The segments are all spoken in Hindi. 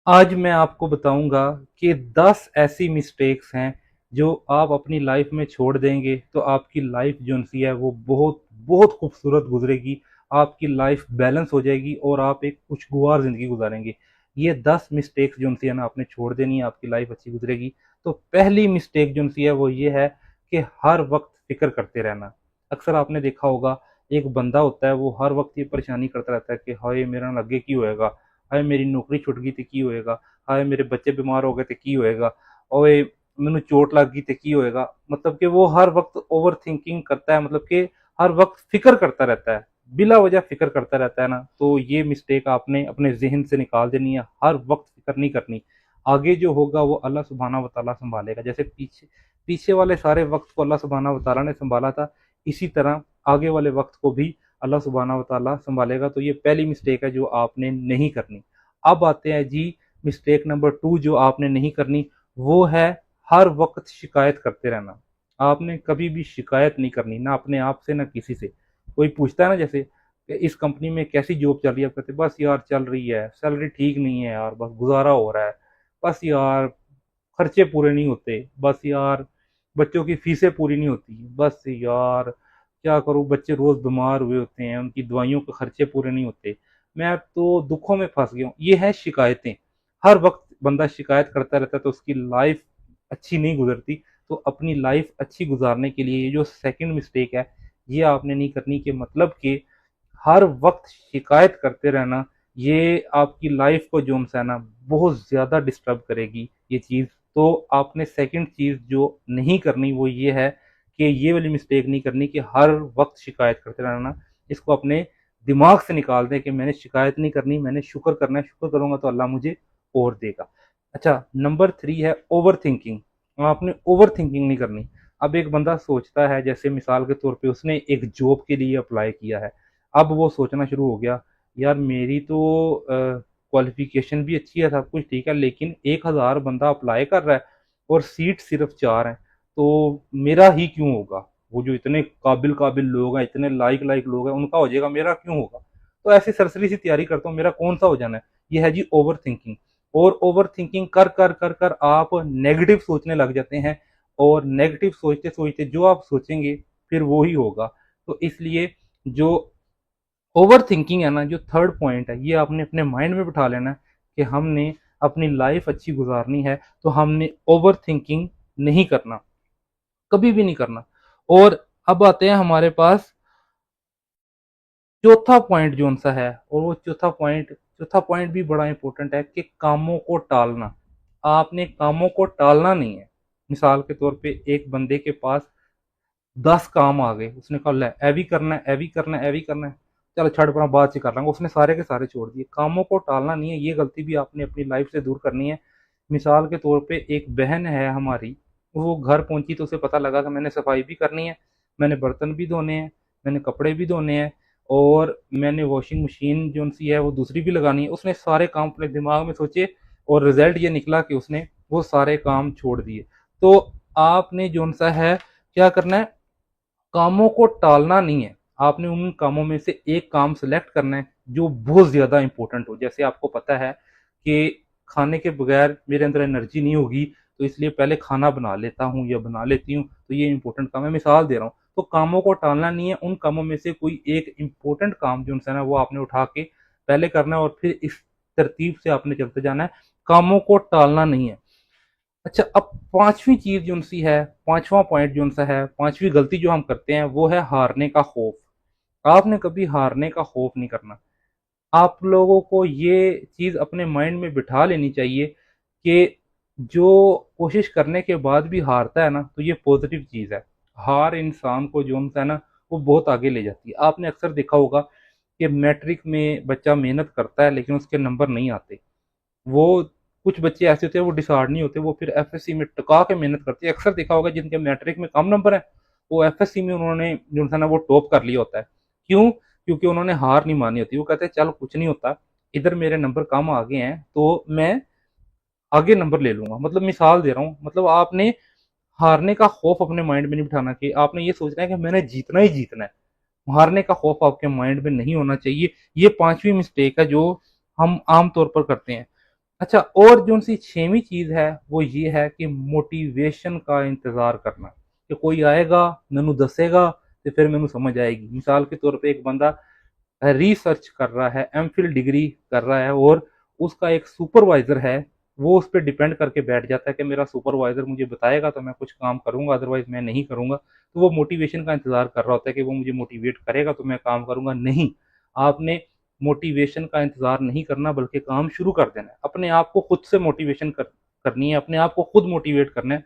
आज मैं आपको बताऊंगा कि 10 ऐसी मिस्टेक्स हैं जो आप अपनी लाइफ में छोड़ देंगे तो आपकी लाइफ जो सी है वो बहुत बहुत खूबसूरत गुजरेगी। आपकी लाइफ बैलेंस हो जाएगी और आप एक खुशगवार ज़िंदगी गुजारेंगे। ये 10 मिस्टेक्स जो सी है ना आपने छोड़ देनी है, आपकी लाइफ अच्छी गुजरेगी। तो पहली मिस्टेक जो सी है वो ये है कि हर वक्त फिक्र करते रहना। अक्सर आपने देखा होगा, एक बंदा होता है वो हर वक्त ये परेशानी करता रहता है कि हाय मेरा अगे की होएगा, हाय मेरी नौकरी छुट गई तो की होएगा, हाय मेरे बच्चे बीमार हो गए तो की होएगा, ओए मैनू चोट लग गई तो की होएगा। मतलब कि वो हर वक्त ओवर थिंकिंग करता है, मतलब कि हर वक्त फिक्र करता रहता है, बिला वजह फिक्र करता रहता है ना। तो ये मिस्टेक आपने अपने जहन से निकाल देनी है, हर वक्त फिक्र नहीं करनी। आगे जो होगा वो अल्लाह सुबहाना व तआला संभालेगा। जैसे पीछे पीछे वाले सारे वक्त को अल्लाह सुबहाना व तआला ने संभाला था, इसी तरह आगे वाले वक्त को भी अल्लाह सुबहाना व तआला संभालेगा। तो ये पहली मिस्टेक है जो आपने नहीं करनी। अब आते हैं जी मिस्टेक नंबर 2 जो आपने नहीं करनी, वो है हर वक्त शिकायत करते रहना। आपने कभी भी शिकायत नहीं करनी, ना अपने आप से ना किसी से। कोई पूछता है ना, जैसे कि इस कंपनी में कैसी जॉब चल रही है, आप कहते बस यार चल रही है, सैलरी ठीक नहीं है यार, बस गुजारा हो रहा है, बस यार खर्चे पूरे नहीं होते, बस यार बच्चों की फीसें पूरी नहीं होती, बस यार क्या करूं, बच्चे रोज बीमार हुए होते हैं, उनकी दवाइयों के खर्चे पूरे नहीं होते, मैं तो दुखों में फंस गया हूँ। ये है शिकायतें। हर वक्त बंदा शिकायत करता रहता है तो उसकी लाइफ अच्छी नहीं गुजरती। तो अपनी लाइफ अच्छी गुजारने के लिए ये जो सेकंड मिस्टेक है ये आपने नहीं करनी, कि मतलब कि हर वक्त शिकायत करते रहना। ये आपकी लाइफ को जो है ना बहुत ज़्यादा डिस्टर्ब करेगी ये चीज़। तो आपने सेकंड चीज़ जो नहीं करनी वो ये है कि ये वाली मिस्टेक नहीं करनी कि हर वक्त शिकायत करते रहना। इसको अपने दिमाग से निकाल दें कि मैंने शिकायत नहीं करनी, मैंने शुक्र करना है, शुक्र करूंगा तो अल्लाह मुझे और देगा। अच्छा, नंबर 3 है ओवर थिंकिंग। आपने ओवर थिंकिंग नहीं करनी। अब एक बंदा सोचता है, जैसे मिसाल के तौर पे उसने एक जॉब के लिए अप्लाई किया है। अब वो सोचना शुरू हो गया, यार मेरी तो क्वालिफिकेशन भी अच्छी है, सब कुछ ठीक है, लेकिन 1000 बंदा अप्लाई कर रहा है और सीट सिर्फ 4 हैं, तो मेरा ही क्यों होगा? वो जो इतने काबिल काबिल लोग हैं, इतने लाइक लाइक लोग हैं, उनका हो जाएगा, मेरा क्यों होगा? तो ऐसी सरसरी सी तैयारी करता हूँ, मेरा कौन सा हो जाना है। ये है जी ओवर थिंकिंग। और ओवर थिंकिंग कर कर कर कर आप नेगेटिव सोचने लग जाते हैं, और नेगेटिव सोचते सोचते जो आप सोचेंगे फिर वो ही होगा। तो इसलिए जो ओवर थिंकिंग है ना, जो थर्ड पॉइंट है, ये आपने अपने माइंड में बिठा लेना है कि हमने अपनी लाइफ अच्छी गुजारनी है तो हमने ओवर थिंकिंग नहीं करना, कभी भी नहीं करना। और अब आते हैं हमारे पास चौथा पॉइंट जो सा है, और वो चौथा पॉइंट भी बड़ा इंपॉर्टेंट है कि कामों को टालना। आपने कामों को टालना नहीं है। मिसाल के तौर पे एक बंदे के पास 10 काम आ गए, उसने कहा ले ए भी करना है, ए भी करना है, ए भी करना है, चलो छड़ पड़ा बाद से कर लांगा, उसने सारे के सारे छोड़ दिए। कामों को टालना नहीं है, ये गलती भी आपने अपनी लाइफ से दूर करनी है। मिसाल के तौर पे एक बहन है हमारी, वो घर पहुंची तो उसे पता लगा कि मैंने सफाई भी करनी है, मैंने बर्तन भी धोने हैं, मैंने कपड़े भी धोने हैं, और मैंने वॉशिंग मशीन जो सी है वो दूसरी भी लगानी है। उसने सारे काम अपने दिमाग में सोचे और रिजल्ट ये निकला कि उसने वो सारे काम छोड़ दिए। तो आपने जो सा है क्या करना है, कामों को टालना नहीं है। आपने उन कामों में से एक काम सेलेक्ट करना है जो बहुत ज़्यादा इंपॉर्टेंट हो। जैसे आपको पता है कि खाने के बगैर मेरे अंदर एनर्जी नहीं होगी, तो इसलिए पहले खाना बना लेता हूँ या बना लेती हूँ, तो ये इंपॉर्टेंट काम है, मिसाल दे रहा हूँ। तो कामों को टालना नहीं है, उन कामों में से कोई एक इंपॉर्टेंट काम जो है ना वो आपने उठा के पहले करना है, और फिर इस तरतीब से आपने चलते जाना है। कामों को टालना नहीं है। अच्छा, अब पांचवी चीज जो सी है, पांचवा पॉइंट जो सा है, पांचवी गलती जो हम करते हैं वो है हारने का खौफ। आपने कभी हारने का खौफ नहीं करना। आप लोगों को ये चीज अपने माइंड में बिठा लेनी चाहिए कि जो कोशिश करने के बाद भी हारता है ना, तो ये पॉजिटिव चीज है। हार इंसान को जो है ना वो बहुत आगे ले जाती है। आपने अक्सर देखा होगा कि मैट्रिक में बच्चा मेहनत करता है लेकिन उसके नंबर नहीं आते। वो कुछ बच्चे ऐसे होते हैं वो डिसहार्ड नहीं होते, वो फिर एफएससी में टिका के मेहनत करते हैं। अक्सर देखा होगा जिनके मैट्रिक में कम नंबर है, वो एफएससी में उन्होंने जो है ना वो टॉप कर लिया होता है। क्यों? क्योंकि उन्होंने हार नहीं मानी होती। वो कहते हैं चल कुछ नहीं होता, इधर मेरे नंबर कम आ गए हैं तो मैं आगे नंबर ले लूंगा। मतलब मिसाल दे रहा हूँ, मतलब आपने हारने का खौफ अपने माइंड में नहीं बिठाना कि आपने ये सोचना है कि मैंने जीतना ही जीतना है। हारने का खौफ आपके माइंड में नहीं होना चाहिए। ये पांचवी मिस्टेक है जो हम आम तौर पर करते हैं। अच्छा, और जो सी छेवीं चीज़ है वो ये है कि मोटिवेशन का इंतज़ार करना, कि कोई आएगा मैनू दसेगा तो फिर मैनू समझ आएगी। मिसाल के तौर पे एक बंदा रिसर्च कर रहा है, एमफिल डिग्री कर रहा है, और उसका एक सुपरवाइजर है, वो उस पर डिपेंड करके बैठ जाता है कि मेरा सुपरवाइजर मुझे बताएगा तो मैं कुछ काम करूंगा, अदरवाइज मैं नहीं करूंगा। तो वो मोटिवेशन का इंतजार कर रहा होता है कि वो मुझे मोटिवेट करेगा तो मैं काम करूंगा। नहीं, आपने मोटिवेशन का इंतजार नहीं करना, बल्कि काम शुरू कर देना है। अपने आप को खुद से मोटिवेशन करनी है, अपने आप को खुद मोटिवेट करना है।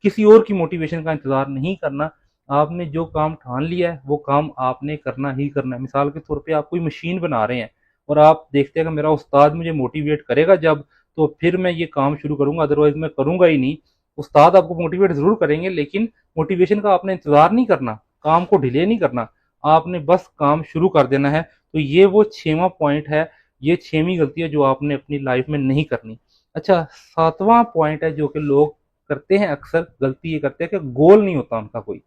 किसी और की मोटिवेशन का इंतजार नहीं करना। आपने जो काम ठान लिया है वो काम आपने करना ही करना है। मिसाल के तौर पे आप कोई मशीन बना रहे हैं और आप देखते हैं कि मेरा उस्ताद मुझे मोटिवेट करेगा जब, तो फिर मैं ये काम शुरू करूंगा, अदरवाइज मैं करूंगा ही नहीं। उस्ताद आपको मोटिवेट जरूर करेंगे, लेकिन मोटिवेशन का आपने इंतजार नहीं करना, काम को डिले नहीं करना, आपने बस काम शुरू कर देना है। तो ये वो छेवां पॉइंट है, ये छेवीं गलती है जो आपने अपनी लाइफ में नहीं करनी। अच्छा, सातवां पॉइंट है जो कि लोग करते हैं, अक्सर गलती ये करते हैं कि गोल नहीं होता उनका कोई।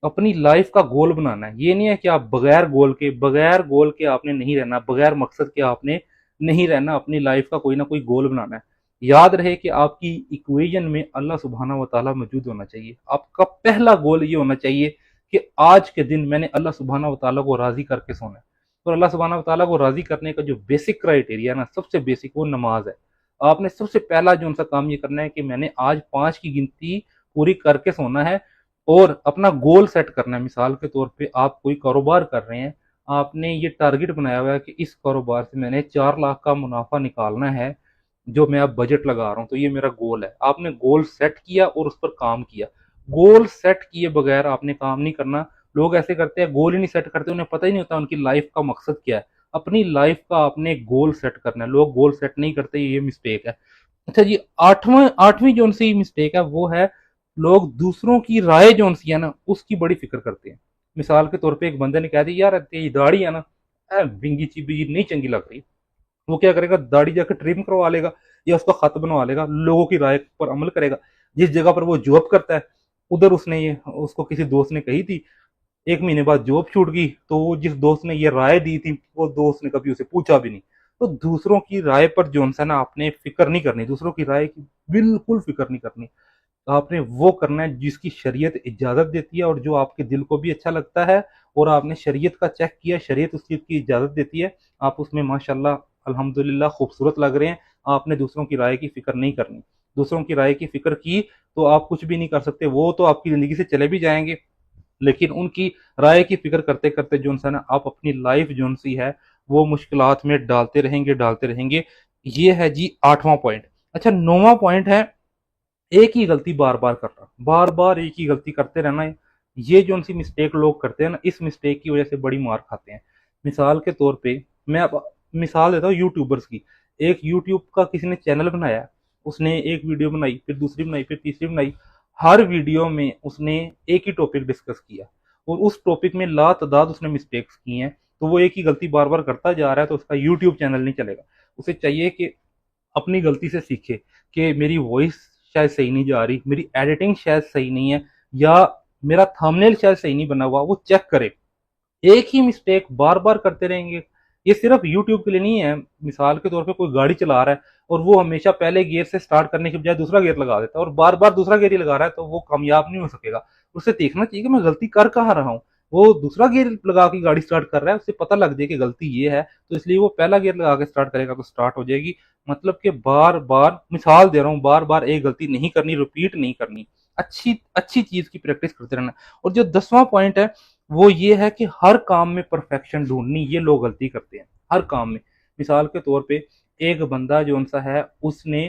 अपनी लाइफ का गोल बनाना है, ये नहीं है कि आप बगैर गोल के आपने नहीं रहना, बगैर मकसद के आपने नहीं रहना। अपनी लाइफ का कोई ना कोई गोल बनाना है। याद रहे कि आपकी इक्वेशन में अल्लाह सुबहाना व ताला मौजूद होना चाहिए। आपका पहला गोल ये होना चाहिए कि आज के दिन मैंने अल्लाह सुबहाना व ताला को राजी करके सोना है। और अल्लाह सुबहाना व ताला को राजी करने का जो बेसिक क्राइटेरिया है ना, सबसे बेसिक, वो नमाज है। आपने सबसे पहला जो उनका काम ये करना है कि मैंने आज 5 की गिनती पूरी करके सोना है, और अपना गोल सेट करना है। मिसाल के तौर पे आप कोई कारोबार कर रहे हैं, आपने ये टारगेट बनाया हुआ है कि इस कारोबार से मैंने 4 लाख का मुनाफा निकालना है, जो मैं अब बजट लगा रहा हूँ, तो ये मेरा गोल है। आपने गोल सेट किया और उस पर काम किया। गोल सेट किए बगैर आपने काम नहीं करना। लोग ऐसे करते हैं, गोल ही नहीं सेट करते, उन्हें पता ही नहीं होता उनकी लाइफ का मकसद क्या है। अपनी लाइफ का आपने गोल सेट करना है। लोग गोल सेट नहीं करते, ये मिस्टेक है। अच्छा जी, आठवीं जो सी मिस्टेक है वो है, लोग दूसरों की राय जो सी है ना उसकी बड़ी फिक्र करते हैं। मिसाल के तौर पे एक बंदे ने कह दी, यार तेरी दाढ़ी है ना विंगी चिबी नहीं चंगी लग रही। वो क्या करेगा, दाढ़ी जाकर ट्रिम करवा लेगा या उसका खत बनवा लेगा, लोगों की राय पर अमल करेगा। जिस जगह पर वो जॉब करता है, उधर उसने ये उसको किसी दोस्त ने कही थी, 1 महीने बाद जॉब छूट गई, तो वो जिस दोस्त ने ये राय दी थी वो दोस्त ने कभी उसे पूछा भी नहीं। तो दूसरों की राय पर जो है ना आपने फिक्र नहीं करनी, दूसरों की राय की बिल्कुल फिक्र नहीं करनी। तो आपने वो करना है जिसकी शरीयत इजाजत देती है और जो आपके दिल को भी अच्छा लगता है, और आपने शरीयत का चेक किया, शरीयत उस चीज की इजाजत देती है, आप उसमें माशाल्लाह अल्हम्दुलिल्लाह खूबसूरत लग रहे हैं। आपने दूसरों की राय की फिक्र नहीं करनी। दूसरों की राय की फिक्र की तो आप कुछ भी नहीं कर सकते, वो तो आपकी जिंदगी से चले भी जाएंगे, लेकिन उनकी राय की फिक्र करते करते जो है ना आप अपनी लाइफ जो सी है वो मुश्किलात में डालते रहेंगे। ये है जी आठवां पॉइंट। अच्छा, नौवां पॉइंट है, एक ही गलती बार बार करना, बार बार एक ही गलती करते रहना है। ये जो सी मिस्टेक लोग करते हैं ना, इस मिस्टेक की वजह से बड़ी मार खाते हैं। मिसाल के तौर पे मैं अब मिसाल देता हूँ यूट्यूबर्स की। एक यूट्यूब का किसी ने चैनल बनाया, उसने एक वीडियो बनाई, फिर दूसरी बनाई, फिर तीसरी बनाई। हर वीडियो में उसने एक ही टॉपिक डिस्कस किया, और उस टॉपिक में लातादाद उसने मिस्टेक्स की हैं। तो वो एक ही गलती बार बार करता जा रहा है, तो उसका यूट्यूब चैनल नहीं चलेगा। उसे चाहिए कि अपनी गलती से सीखे कि मेरी वॉइस शायद सही नहीं जा रही, मेरी एडिटिंग शायद सही नहीं है, या मेरा थंबनेल शायद सही नहीं बना हुआ, वो चेक करे। एक ही मिस्टेक बार बार करते रहेंगे। ये सिर्फ यूट्यूब के लिए नहीं है। मिसाल के तौर पे कोई गाड़ी चला रहा है और वो हमेशा पहले गियर से स्टार्ट करने के बजाय दूसरा गियर लगा देता है और बार बार दूसरा गियर ही लगा रहा है, तो वो कामयाब नहीं हो सकेगा। उसे देखना चाहिए कि मैं गलती कर कहाँ रहा हूँ। वो दूसरा गियर लगा के गाड़ी स्टार्ट कर रहा है, उसे पता लग जाए कि गलती ये है, तो इसलिए वो पहला गियर लगा के स्टार्ट करेगा तो स्टार्ट हो जाएगी। मतलब कि बार बार, मिसाल दे रहा हूँ, बार बार एक गलती नहीं करनी, रिपीट नहीं करनी। अच्छी अच्छी चीज की प्रैक्टिस करते रहना। और जो 10वां पॉइंट है वो ये है कि हर काम में परफेक्शन ढूंढनी, ये लोग गलती करते हैं हर काम में। मिसाल के तौर पे एक बंदा जो सा है उसने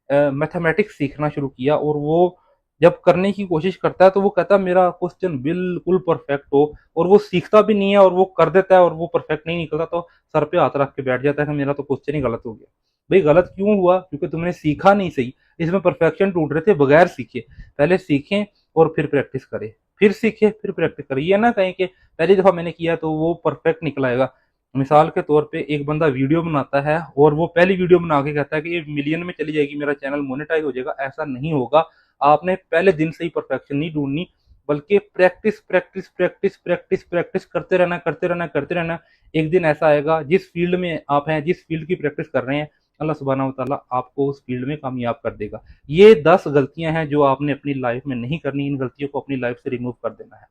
मैथमेटिक्स सीखना शुरू किया, और वो जब करने की कोशिश करता है तो वो कहता है मेरा क्वेश्चन बिल्कुल परफेक्ट हो, और वो सीखता भी नहीं है और वो कर देता है और वो परफेक्ट नहीं निकलता, तो सर पे हाथ रख के बैठ जाता है कि मेरा तो क्वेश्चन ही गलत हो गया। भाई गलत क्यों हुआ? क्योंकि तुमने सीखा नहीं सही। इसमें परफेक्शन ढूंढ रहे थे बगैर सीखे। पहले सीखें और फिर प्रैक्टिस करें, फिर सीखे फिर प्रैक्टिस करें। ये ना कहें कि पहली दफा मैंने किया तो वो परफेक्ट निकल आएगा। मिसाल के तौर पे एक बंदा वीडियो बनाता है और वो पहली वीडियो बना के कहता है कि ये मिलियन में चली जाएगी, मेरा चैनल मोनेटाइज हो जाएगा। ऐसा नहीं होगा। आपने पहले दिन से ही परफेक्शन नहीं ढूंढनी, बल्कि practice practice practice practice practice करते रहना। एक दिन ऐसा आएगा, जिस फील्ड में आप हैं, जिस फील्ड की प्रैक्टिस कर रहे हैं, अल्लाह सुब्हानहू व तआला आपको उस फील्ड में कामयाब कर देगा। ये 10 गलतियां हैं जो आपने अपनी लाइफ में नहीं करनी, इन गलतियों को अपनी लाइफ से रिमूव कर देना है।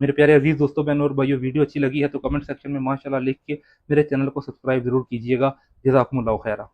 मेरे प्यारे अजीज दोस्तों, बहनों और भाइयों, वीडियो अच्छी लगी है तो कमेंट सेक्शन में माशाल्लाह लिख के मेरे चैनल को सब्सक्राइब जरूर कीजिएगा। जज़ाकुमुल्लाहु खैरा।